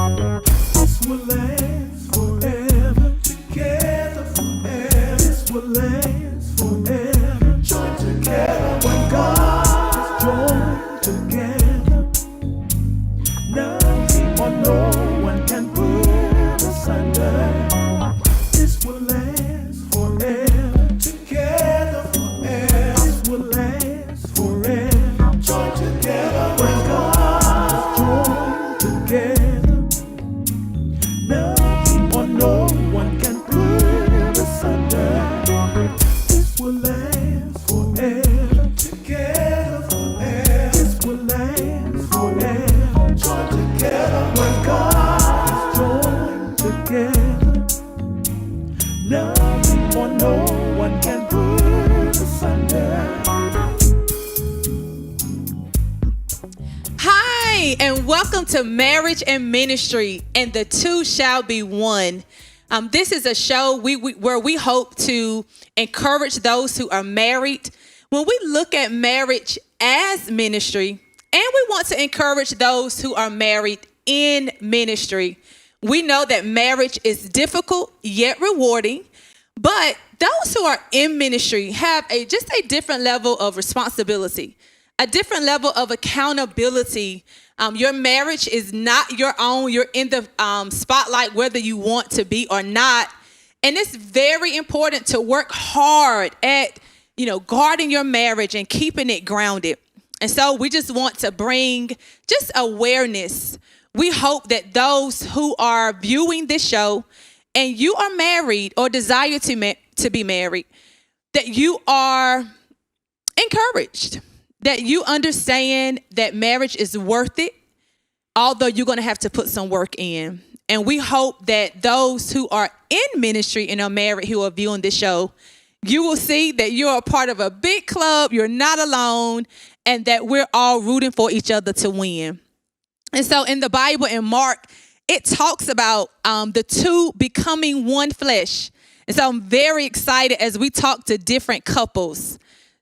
This will last forever. Together forever. This will last forever. Join together when God is joined together. Nothing or no one can put us under. This will last forever. Together forever. This will last forever. Join together when God is joined together. Nothing or no one can put us under. This will last forever. Together forever. This will last forever. Join together when God is joined together. Nothing or no one can put us under. Hi, and welcome to Marriage and Ministry, and the two shall be one. This is a show where we hope to encourage those who are married. When we look at marriage as ministry, and we want to encourage those who are married in ministry, we know that marriage is difficult yet rewarding, but those who are in ministry have just a different level of responsibility, a different level of accountability. Your marriage is not your own. You're in the spotlight whether you want to be or not. And it's very important to work hard at, guarding your marriage and keeping it grounded. And so we just want to bring just awareness. We hope that those who are viewing this show and you are married or desire to be married, that you are encouraged, that you understand that marriage is worth it, although you're going to have to put some work in. And we hope that those who are in ministry and are married who are viewing this show, you will see that you're a part of a big club, you're not alone, and that we're all rooting for each other to win. And so in the Bible, in Mark, it talks about the two becoming one flesh. And so I'm very excited as we talk to different couples.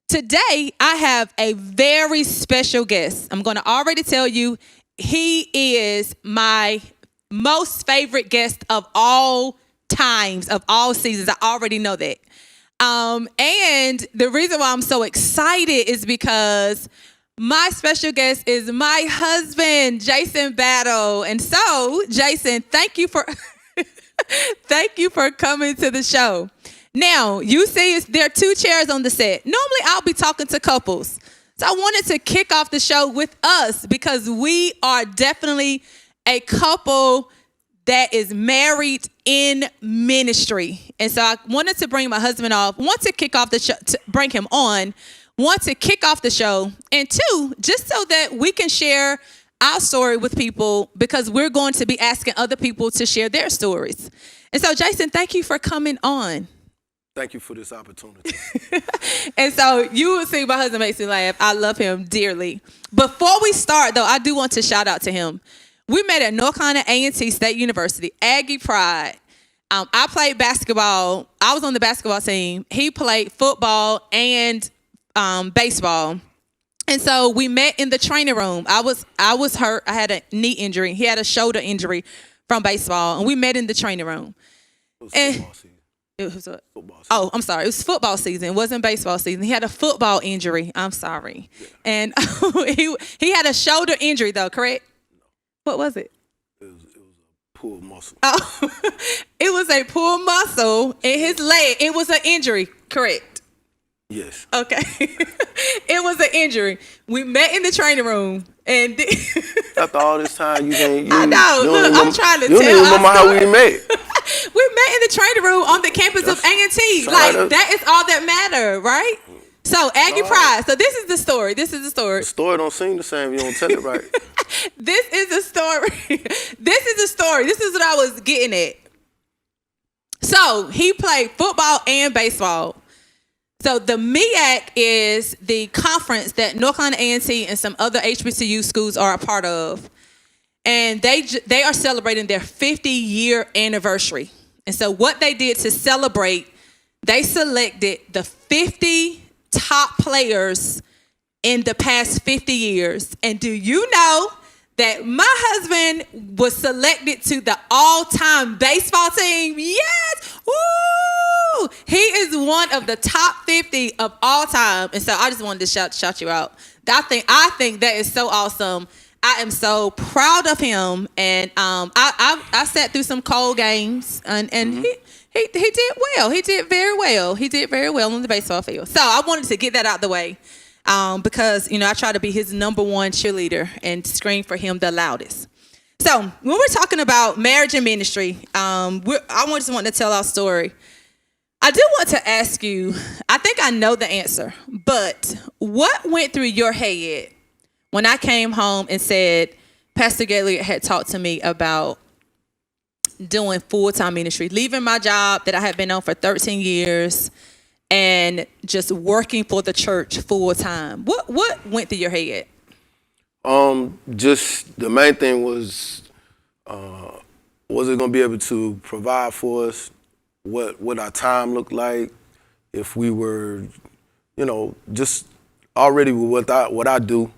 Today, I have a very special guest. I'm going to already tell you, he is my most favorite guest of all times, of all seasons. I already know that. And the reason why I'm so excited is because my special guest is my husband, Jason Battle. And so, Jason, thank you for thank you for coming to the show. Now, you see there are two chairs on the set. Normally, I'll be talking to couples. So I wanted to kick off the show with us because we are definitely a couple that is married in ministry. And so I wanted to bring my husband off, want to kick off the show, to bring him on, want to kick off the show, and two, just so that we can share our story with people because we're going to be asking other people to share their stories. And so, Jason, thank you for coming on. Thank you for this opportunity. And so you will see my husband makes me laugh. I love him dearly. Before we start, though, I do want to shout out to him. We met at North Carolina A&T State University, Aggie Pride. I played basketball. I was on the basketball team. He played football and baseball. And so we met in the training room. I was hurt. I had a knee injury. He had a shoulder injury from baseball. And we met in the training room. It was football season. Oh, I'm sorry. It was football season. It wasn't baseball season. He had a football injury. I'm sorry. Yeah. And he had a shoulder injury, though, correct? No. What was it? It was a pulled muscle. Oh, it was a pulled muscle in his leg. It was an injury, correct? Yes. Okay. It was an injury. We met in the training room. And after all this time, I know. Look, I'm trying to tell you. You don't even remember how we met. We met in the training room on the campus of A&T. Like, that is all that matter, right? So, Aggie Pride. So, this is the story. The story don't seem the same. You don't tell it right. This is the story. This is what I was getting at. So, he played football and baseball. So the MEAC is the conference that North Carolina A&T and some other HBCU schools are a part of. And they are celebrating their 50-year anniversary. And so what they did to celebrate, they selected the 50 top players in the past 50 years. And do you know that my husband was selected to the all-time baseball team. Yes! Woo! He is one of the top 50 of all time. And so I just wanted to shout you out. I think that is so awesome. I am so proud of him. And I sat through some cold games, and he did well. He did very well. He did very well on the baseball field. So I wanted to get that out the way. Because, I try to be his number one cheerleader and scream for him the loudest. So when we're talking about marriage and ministry, I just want to tell our story. I do want to ask you, I think I know the answer, but what went through your head when I came home and said, Pastor Gaylord had talked to me about doing full-time ministry, leaving my job that I had been on for 13 years, and just working for the church full time? What went through your head? Just the main thing was it gonna be able to provide for us? What our time looked like? If we were, just already with what I do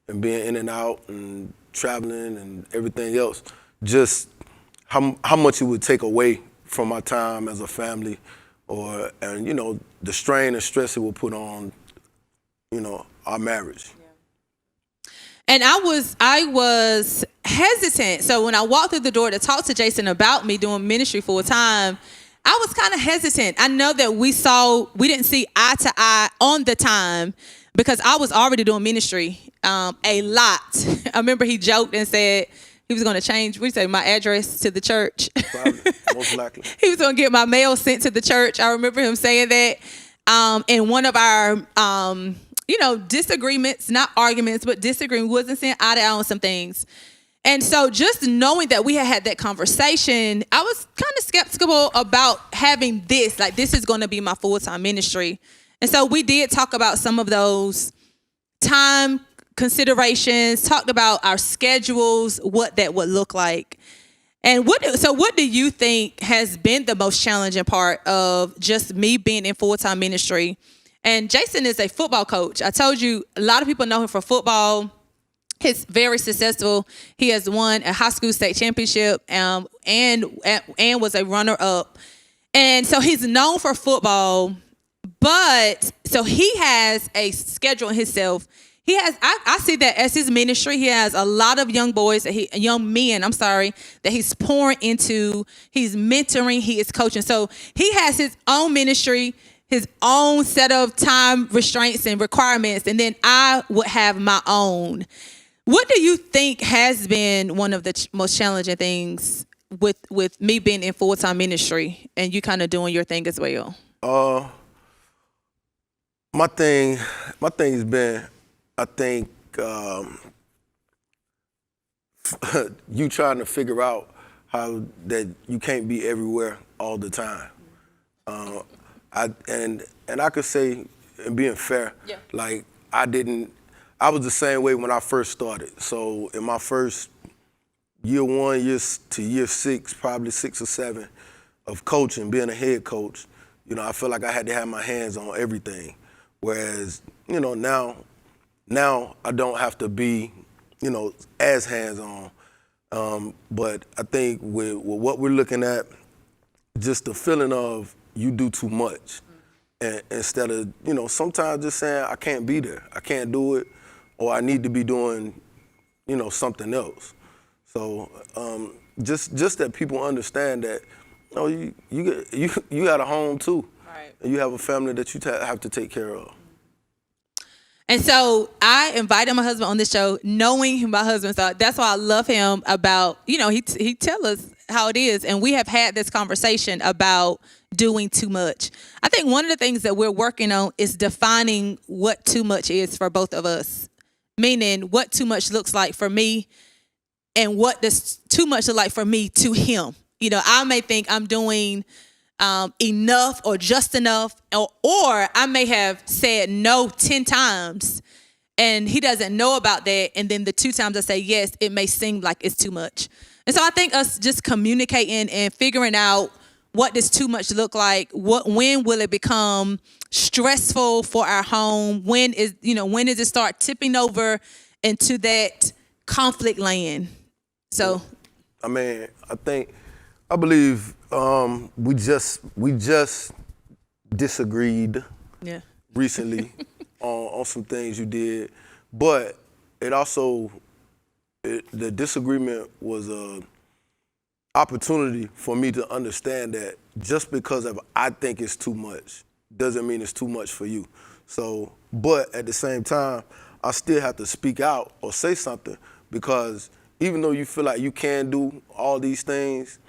and being in and out and traveling and everything else, just how much it would take away from our time as a family, and the strain and stress it will put on, our marriage. Yeah. And I was hesitant. So when I walked through the door to talk to Jason about me doing ministry full time, I was kind of hesitant. I know that we didn't see eye to eye on the time because I was already doing ministry a lot. I remember he joked and said he was going to change, my address to the church. Probably, most likely. He was going to get my mail sent to the church. I remember him saying that. In one of our, disagreements, not arguments, but disagreement, wasn't saying eye to eye on some things. And so just knowing that we had that conversation, I was kind of skeptical about having this, like this is going to be my full-time ministry. And so we did talk about some of those time considerations, talked about our schedules, what that would look like. And what do you think has been the most challenging part of just me being in full-time ministry? And Jason is a football coach. I told you, a lot of people know him for football. He's very successful. He has won a high school state championship and was a runner-up. And so he's known for football, but so he has a schedule in himself. I see that as his ministry. He has a lot of young men, that he's pouring into. He's mentoring. He is coaching. So he has his own ministry, his own set of time restraints and requirements, and then I would have my own. What do you think has been one of the most challenging things with me being in full-time ministry and you kind of doing your thing as well? My thing has been, I think, you trying to figure out how that you can't be everywhere all the time. I could say, and being fair, yeah. like I was the same way when I first started. So in my first year 1 to year 6, probably 6 or 7 of coaching, being a head coach, I feel like I had to have my hands on everything. Whereas, now I don't have to be, as hands-on. But I think with what we're looking at, just the feeling of you do too much. And instead of, sometimes just saying, I can't be there, I can't do it, or I need to be doing, something else. So just that people understand that, you got a home too. Right. And you have a family that you have to take care of. And so I invited my husband on this show, knowing my husband. So that's why I love him about, he tell us how it is. And we have had this conversation about doing too much. I think one of the things that we're working on is defining what too much is for both of us. Meaning what too much looks like for me and what does too much look like for me to him. I may think I'm doing enough or just enough, or I may have said no 10 times and he doesn't know about that. And then the 2 times I say yes, it may seem like it's too much. And so I think us just communicating and figuring out what does too much look like, when will it become stressful for our home? When does it start tipping over into that conflict land. So, I mean, I believe we just disagreed yeah. recently on some things you did, but it also the disagreement was a opportunity for me to understand that just because of I think it's too much doesn't mean it's too much for you. So, but at the same time, I still have to speak out or say something, because even though you feel like you can do all these things,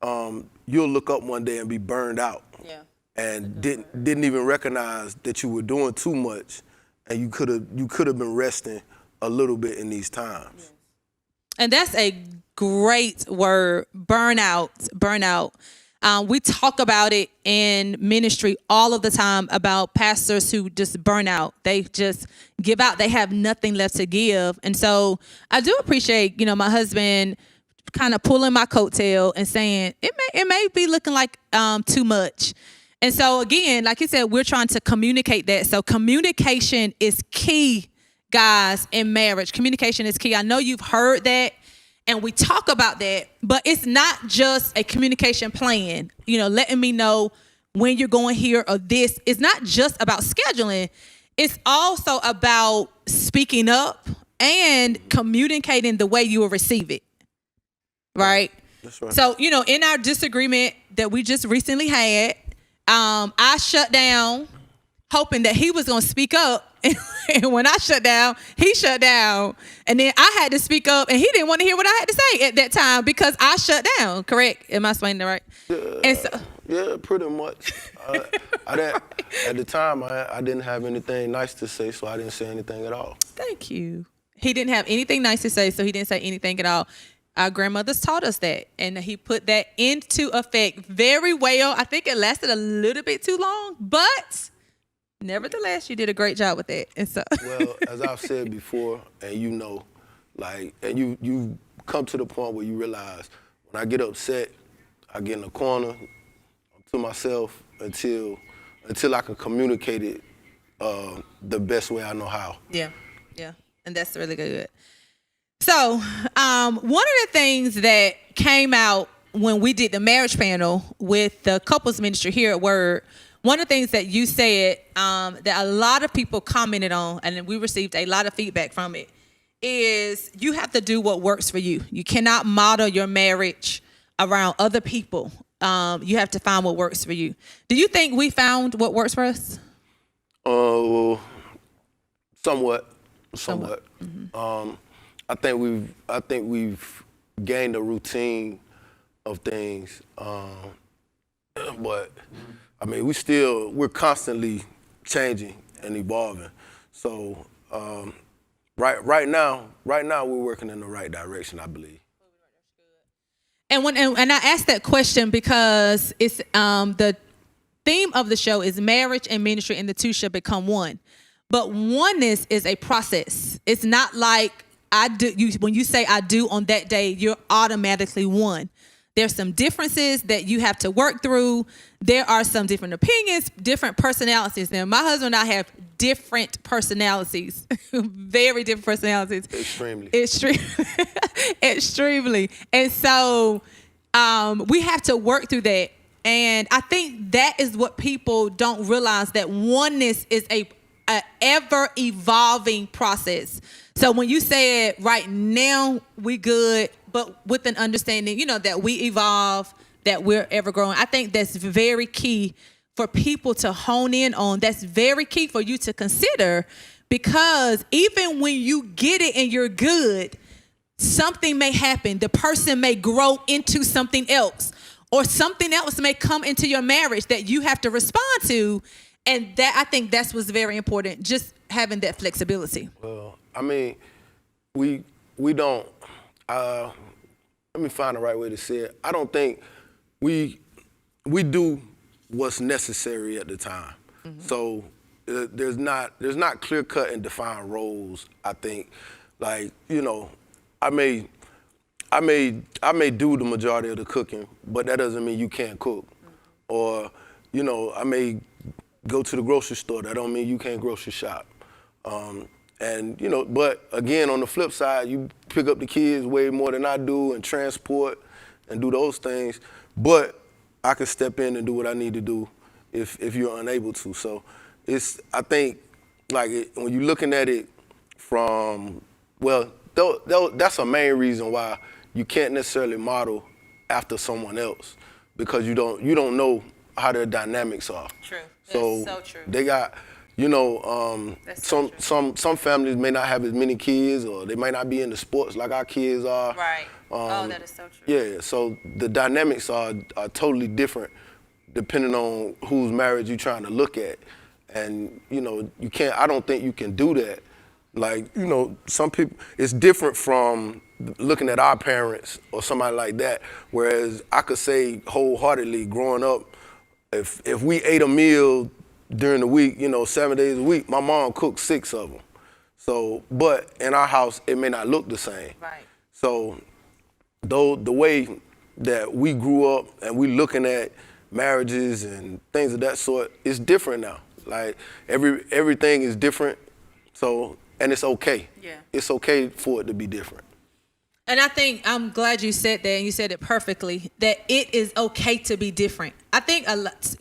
you'll look up one day and be burned out. Yeah. And didn't even recognize that you were doing too much, and you could have been resting a little bit in these times. Yes. And that's a great word, burnout. We talk about it in ministry all of the time about pastors who just burn out. They just give out. They have nothing left to give. And so I do appreciate, my husband kind of pulling my coattail and saying it may be looking like too much. And so again, like you said, we're trying to communicate that. So communication is key, guys, in marriage. Communication is key. I know you've heard that, and we talk about that, but it's not just a communication plan, letting me know when you're going here or this. It's not just about scheduling. It's also about speaking up and communicating the way you will receive it. Right? That's right. So, in our disagreement that we just recently had, I shut down hoping that he was going to speak up. And when I shut down, he shut down. And then I had to speak up, and he didn't want to hear what I had to say at that time because I shut down. Correct? Am I explaining that right? Yeah, pretty much. At the time, I didn't have anything nice to say, so I didn't say anything at all. Thank you. He didn't have anything nice to say, so he didn't say anything at all. Our grandmothers taught us that, and he put that into effect very well. I think it lasted a little bit too long, but nevertheless, you did a great job with that. And so, well, as I've said before, and and you come to the point where you realize when I get upset, I get in the corner to myself until I can communicate it the best way I know how. Yeah, and that's really good. So, one of the things that came out when we did the marriage panel with the couples ministry here at Word, one of the things that you said that a lot of people commented on, and we received a lot of feedback from it, is you have to do what works for you. You cannot model your marriage around other people. You have to find what works for you. Do you think we found what works for us? Somewhat. Mm-hmm. I think we've gained a routine of things, but I mean we're constantly changing and evolving. So right now we're working in the right direction, I believe. And I asked that question because it's the theme of the show is marriage and ministry, and the two shall become one. But oneness is a process. It's not like I do. When you say I do on that day, you're automatically one. There's some differences that you have to work through. There are some different opinions, different personalities. Now, my husband and I have different personalities, very different personalities. Extremely. And so we have to work through that. And I think that is what people don't realize, that oneness is a ever-evolving process. So when you say it right now, we good, but with an understanding, that we evolve, that we're ever growing. I think that's very key for people to hone in on. That's very key for you to consider, because even when you get it and you're good, something may happen. The person may grow into something else, or something else may come into your marriage that you have to respond to. And that, I think that's what's very important, just having that flexibility. Well, I mean, we don't, let me find the right way to say it. I don't think we do what's necessary at the time. Mm-hmm. So there's not clear-cut and defined roles, I think. Like, I may do the majority of the cooking, but that doesn't mean you can't cook. Mm-hmm. Or, I may go to the grocery store. That don't mean you can't grocery shop. And, but again, on the flip side, pick up the kids way more than I do and transport and do those things. But I can step in and do what I need to do if you're unable to. So I think, like, when you're looking at it from, well, that's a main reason why you can't necessarily model after someone else, because you don't know how their dynamics are. True. So, That's so true. they got, some families may not have as many kids, or they might not be into sports like our kids are. Right. That is so true. Yeah, so the dynamics are totally different depending on whose marriage you're trying to look at. And, I don't think you can do that. Like, some people, it's different from looking at our parents or somebody like that, whereas I could say wholeheartedly growing up, if we ate a meal during the week, 7 days a week, my mom cooked 6 of them. So, but in our house, it may not look the same. Right. So, though the way that we grew up and we looking at marriages and things of that sort, it's different now. Like, everything is different. So, and it's okay. Yeah. It's okay for it to be different. And I think I'm glad you said that, and you said it perfectly, that it is okay to be different. I think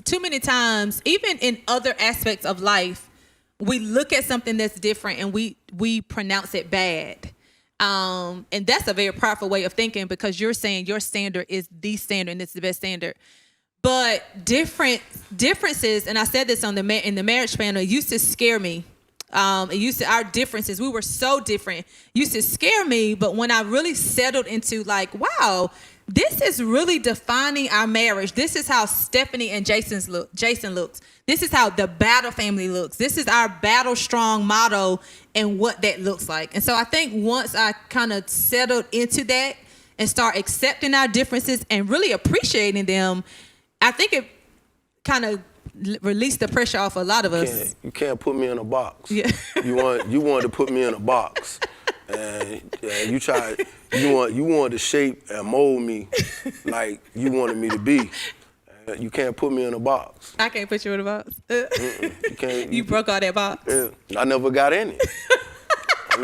too many times, even in other aspects of life, we look at something that's different and we pronounce it bad. And that's a very powerful way of thinking, because you're saying your standard is the standard and it's the best standard. But differences, and I said this in the marriage panel, it used to scare me. Our differences, we were so different, used to scare me. But when I really settled into, like, wow, this is really defining our marriage. This is how Stephanie and Jason looks. This is how the Battle family looks. This is our Battle Strong motto and what that looks like. And so I think once I kind of settled into that and start accepting our differences and really appreciating them, I think it kind of release the pressure off a lot of us. You can't put me in a box. Yeah. You wanted to put me in a box, and you wanted to shape and mold me like you wanted me to be. You can't put me in a box. I can't put you in a box. You can't. You broke all that box. Yeah, I never got in it. I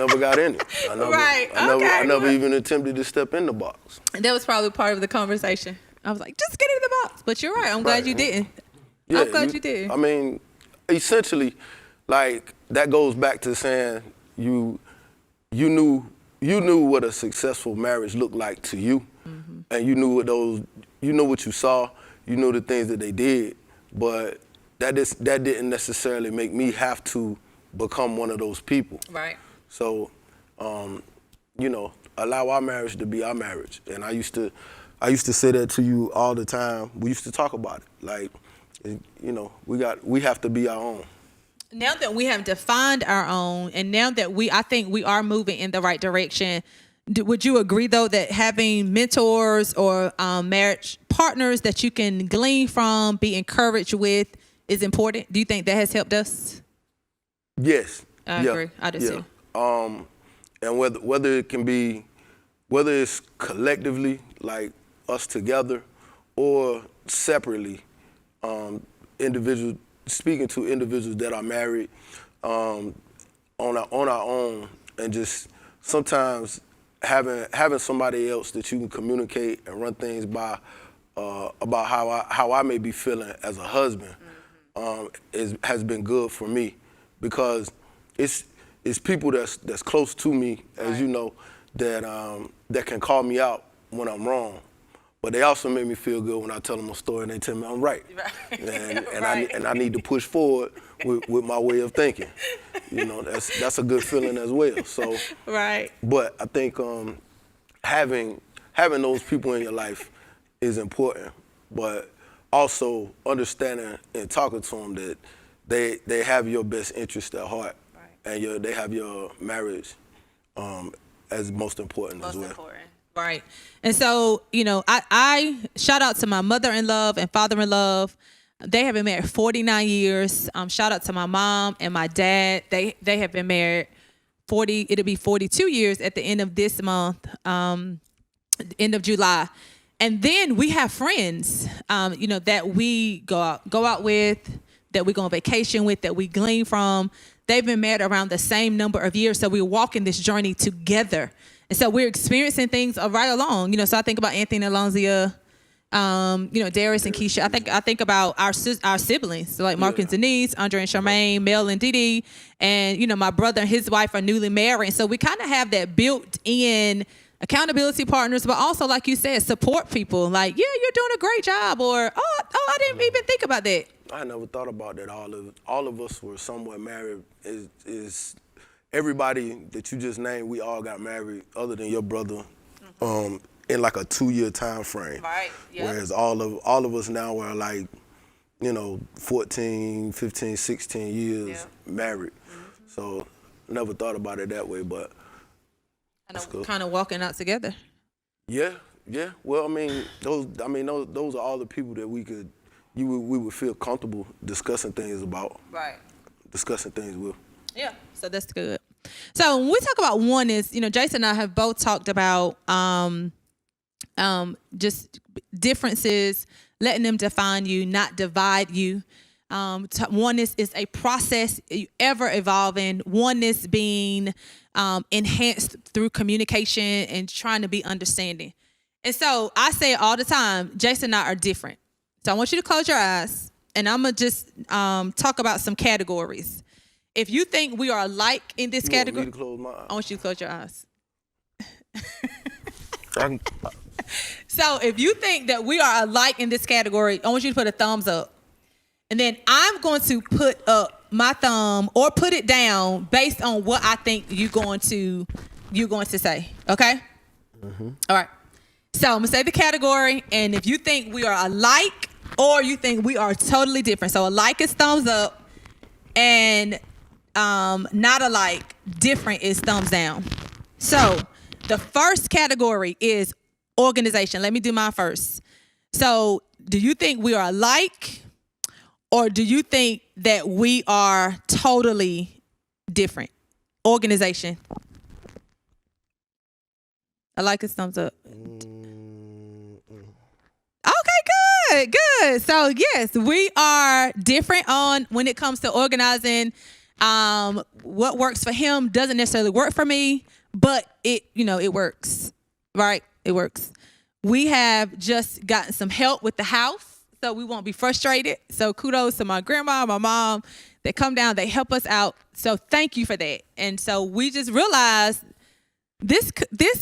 never even attempted to step in the box. And that was probably part of the conversation. I was like, just get in the box. But you're right. I'm glad you didn't. Yeah, I'm glad you did. I mean, essentially, like, that goes back to saying you knew what a successful marriage looked like to you, mm-hmm. and you knew what you saw, you knew the things that they did, but that didn't necessarily make me have to become one of those people. Right. So, allow our marriage to be our marriage. And I used to say that to you all the time. We used to talk about it, like, we have to be our own. Now that we have defined our own, and now that I think we are moving in the right direction, would you agree, though, that having mentors or marriage partners that you can glean from, be encouraged with, is important? Do you think that has helped us? Yes. I agree. I do too. And whether it's collectively, like us together, or separately, speaking to individuals that are married on our own, and just sometimes having somebody else that you can communicate and run things by about how I may be feeling as a husband, has been good for me, because it's people that's close to me, as you know, that can call me out when I'm wrong. But they also make me feel good when I tell them a story and they tell me I'm right. And I need to push forward with my way of thinking. That's a good feeling as well. So, right. But I think having those people in your life is important, but also understanding and talking to them that they have your best interest at heart, right. And they have your marriage as most important as well. Important. Right. And so, I shout out to my mother-in-law and father-in-law. They have been married 49 years. Shout out to my mom and my dad. They have been married it'll be 42 years at the end of this month, end of July. And then we have friends, that we go out with, that we go on vacation with, that we glean from. They've been married around the same number of years. So we're walking this journey together. And so we're experiencing things right along. So I think about Anthony and Alonzia, Darius and Keisha. I think about our siblings, so like Mark and Denise, Andre and Charmaine, Mel and Didi, and my brother and his wife are newly married. So we kind of have that built-in accountability partners, but also, like you said, support people. Like, yeah, you're doing a great job, or I didn't even think about that. I never thought about that. All of us were somewhat married. Is everybody that you just named? We all got married, other than your brother. In like a 2-year time frame. Right. Yep. Whereas all of us now are like, 14, 15, 16 years married. So never thought about it that way, but kind of walking out together. Yeah. Well, those are all the people that we would feel comfortable discussing things about. Right. Discussing things with. Yeah. So that's good. So when we talk about oneness, Jason and I have both talked about just differences, letting them define you, not divide you. Oneness is a process, ever evolving. Oneness being enhanced through communication and trying to be understanding. And so I say all the time, Jason and I are different. So I want you to close your eyes, and I'm going to just talk about some categories. If you think we are alike in this category, Want me to close my eyes? I want you to close your eyes. So if you think that we are alike in this category, I want you to put a thumbs up. And then I'm going to put up my thumb or put it down based on what I think you're going to say. Okay? Mm-hmm. All right. So I'm going to say the category, and if you think we are alike or you think we are totally different. So alike is thumbs up, and not alike, different is thumbs down. So the first category is organization. Let me do mine first. So do you think we are alike, or do you think that we are totally different? Organization. Alike is thumbs up. Okay, good. So yes, we are different on when it comes to organizing. What works for him doesn't necessarily work for me, but it works, right? It works. We have just gotten some help with the house, so we won't be frustrated. So kudos to my grandma, my mom. They come down, they help us out. So thank you for that. And so we just realized this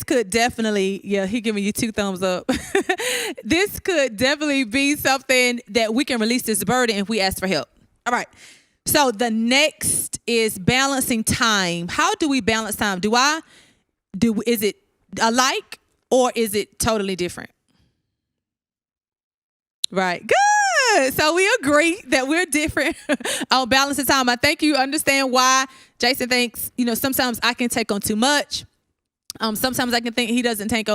could definitely, he giving you 2 thumbs up. This could definitely be something that we can release this burden if we ask for help. All right. So the next is balancing time. How do we balance time? Is it alike or is it totally different? Right. Good. So we agree that we're different on balancing time. I think you understand why Jason thinks, sometimes I can take on too much. Sometimes I can think he doesn't take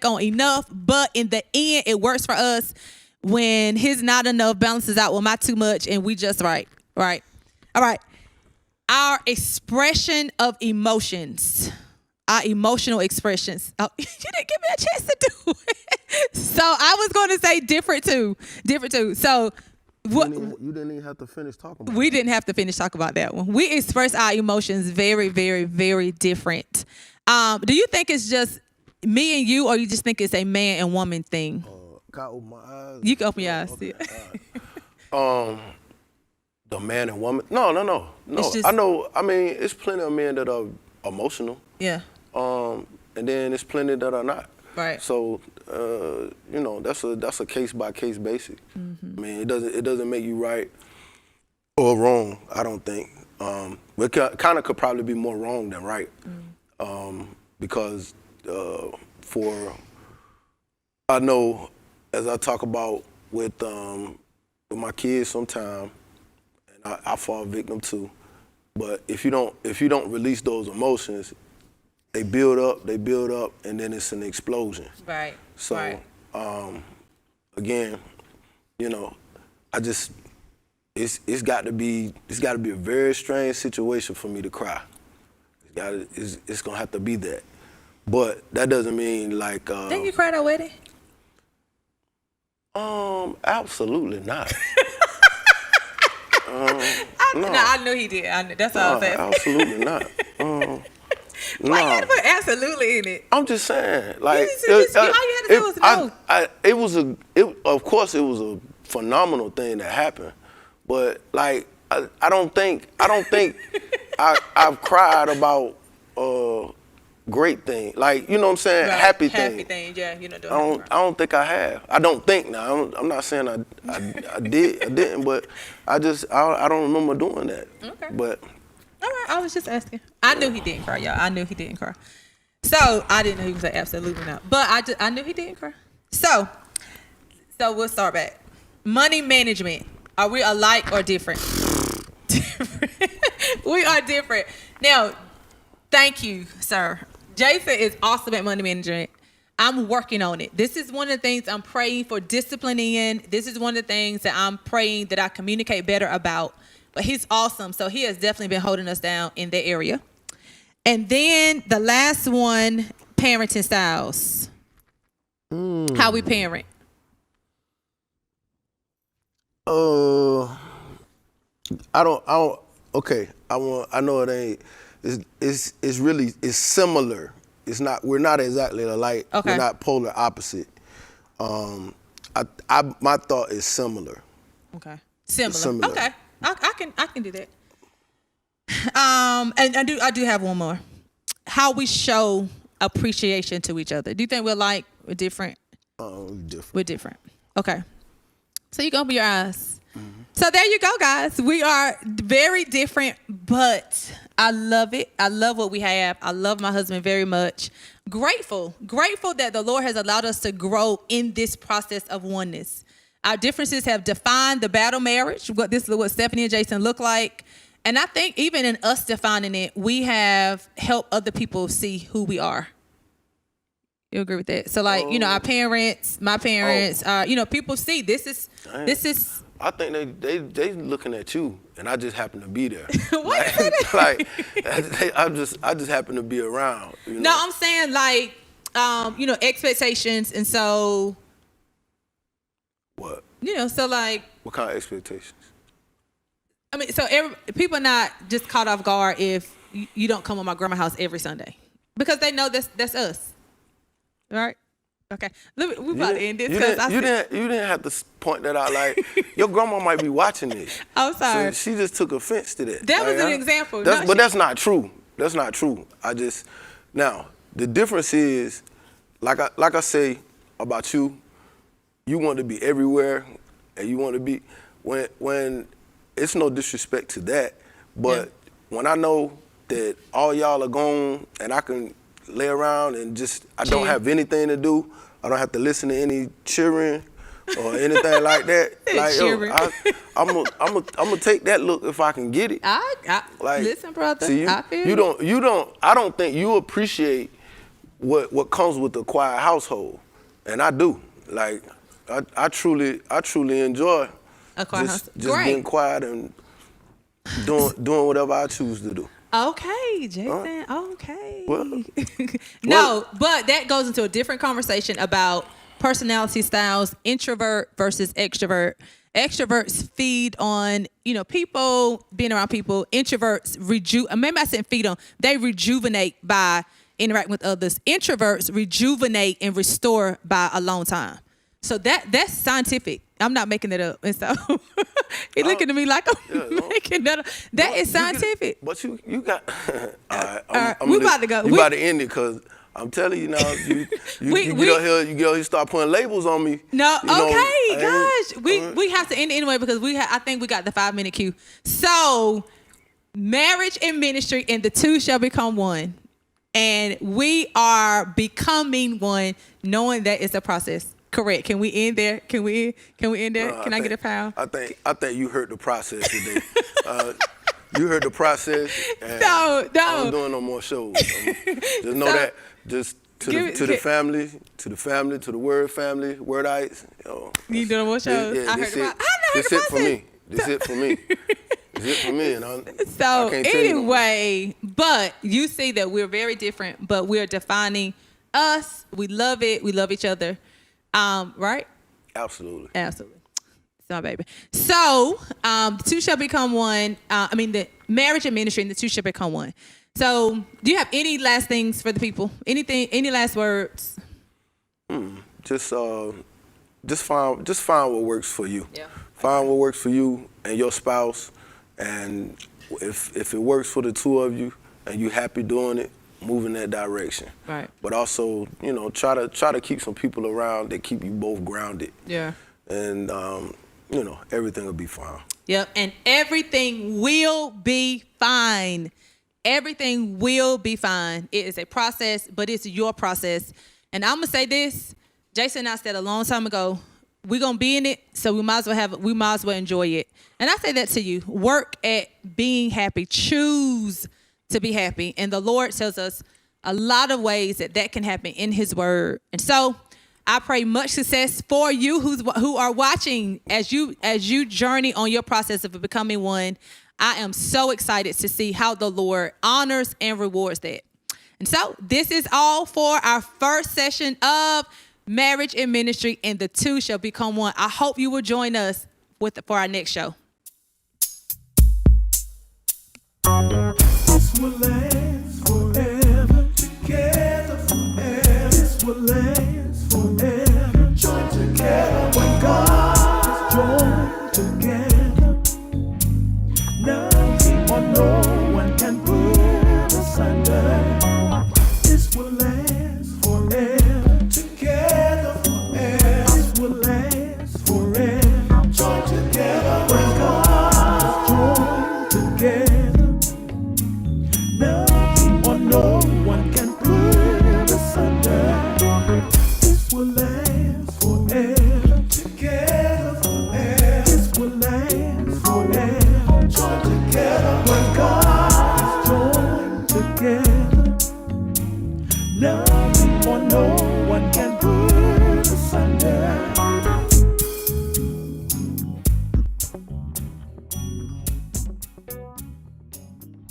on enough, but in the end, it works for us when his not enough balances out with my too much, and we just right. All right. Our expression of emotions, our emotional expressions. Oh, you didn't give me a chance to do it. So I was going to say different too. So what? You didn't even have to finish talking about We didn't have to finish talking about that one. We express our emotions very, very, very different. Do you think it's just me and you, or you just think it's a man and woman thing? Can I open my eyes? You can open your eyes. Okay. Yeah. The man and woman? No. Just, I know. I mean, it's plenty of men that are emotional. Yeah. And then it's plenty that are not. Right. So, that's a case by case basis. Mm-hmm. I mean, it doesn't make you right or wrong. I don't think. It kind of could probably be more wrong than right. Because I know, as I talk about with my kids sometimes, and I fall victim too. But if you don't release those emotions, they build up, and then it's an explosion. Right. So, again, it's got to be a very strange situation for me to cry. It's gonna have to be that. But that doesn't mean like. Didn't you cry at our wedding? Absolutely not. No, I knew he did. That's all I'm saying. Absolutely not. Why you had to put absolutely in it? I'm just saying, like, all you had to do was no. Of course, it was a phenomenal thing that happened, but like, I don't think I've cried about great things, like, you know what I'm saying, Right. happy Happy things. things, yeah. You know, I don't think I have. I don't think now. I'm not saying I didn't, but I don't remember doing that. Okay. But all right, I was just asking. I knew he didn't cry, y'all. I knew he didn't cry. So I didn't know he was like absolutely not. But I knew he didn't cry. So we'll start back. Money management. Are we alike or different? Different. We are different. Now, thank you, sir. Jason is awesome at money management. I'm working on it. This is one of the things I'm praying for discipline in. This is one of the things that I'm praying that I communicate better about. But he's awesome. So he has definitely been holding us down in that area. And then the last one, parenting styles. How we parent. I know it ain't. It's really similar. It's not. We're not exactly alike. Okay. We're not polar opposite. My thought is similar. Okay. Similar. Similar. Okay. I can do that. And I do have one more. How we show appreciation to each other. Do you think we're like we're different? Different. We're different. Okay. So you can open your eyes. So there you go, guys. We are very different, but I love it. I love what we have. I love my husband very much. Grateful that the Lord has allowed us to grow in this process of oneness. Our differences have defined the battle marriage. This is what Stephanie and Jason look like. And I think even in us defining it, we have helped other people see who we are. You agree with that? So like, our parents, my parents, people see this is. I think they looking at you, and I just happen to be there. What? I just happen to be around. You know? No, I'm saying like, expectations, and so. What? So like. What kind of expectations? I mean, so people are not just caught off guard if you don't come to my grandma's house every Sunday, because they know that's us, right? Okay, we about to end this because you didn't have to point that out. Like your grandma might be watching this. I'm sorry. So she just took offense to that. That was an example. But that's not true. That's not true. Now the difference is, like I say about you, you want to be everywhere, and you want to be when it's no disrespect to that, but when I know that all y'all are gone and I can lay around and I don't have anything to do. I don't have to listen to any cheering or anything like that. Like, I'm gonna take that look if I can get it. Listen, brother. See, I feel you don't. I don't think you appreciate what comes with a quiet household, and I do. Like, I truly enjoy just being quiet and doing whatever I choose to do. Okay, Jason. Okay. Well, but that goes into a different conversation about personality styles, introvert versus extrovert. Extroverts feed on, people, being around people. Introverts maybe I said feed on. They rejuvenate by interacting with others. Introverts rejuvenate and restore by alone time. So that's scientific. I'm not making it up. And so he's looking at me like I'm making that up. That is scientific. But you got. All right, we about to go. We about to end it because I'm telling you now. You get out here, start putting labels on me. No, gosh, we have to end it anyway because I think we got the 5-minute cue. So, marriage and ministry, and the two shall become one, and we are becoming one, knowing that it's a process. Correct. Can we end there? Can we end there? Can I get a pound? I think you heard the process today. You heard the process. And no. I'm doing no more shows. Just know that. Just to the family, to the Word family, Wordites. You doing more shows? I heard about. This it for me. This it for me. It's it for me. And so anyway, but you see that we're very different, but we're defining us. We love it. We love each other. Right? Absolutely. It's my baby. So, the two shall become one. The marriage and ministry and the two shall become one. So, do you have any last things for the people? Anything? Any last words? Just find what works for you. Yeah. Find what works for you and your spouse, and if it works for the two of you and you happy doing it, move in that direction. Right. But also, try to keep some people around that keep you both grounded. Yeah. And everything will be fine. Yep. And everything will be fine. Everything will be fine. It is a process, but it's your process. And I'm gonna say this: Jason and I said a long time ago, we're gonna be in it, so we might as well enjoy it. And I say that to you: work at being happy. Choose to be happy. And the Lord tells us a lot of ways that can happen in His Word. And so I pray much success for you who are watching as you journey on your process of becoming one. I am so excited to see how the Lord honors and rewards that. And so this is all for our first session of Marriage and Ministry, and the two shall become one. I hope you will join us for our next show. This will last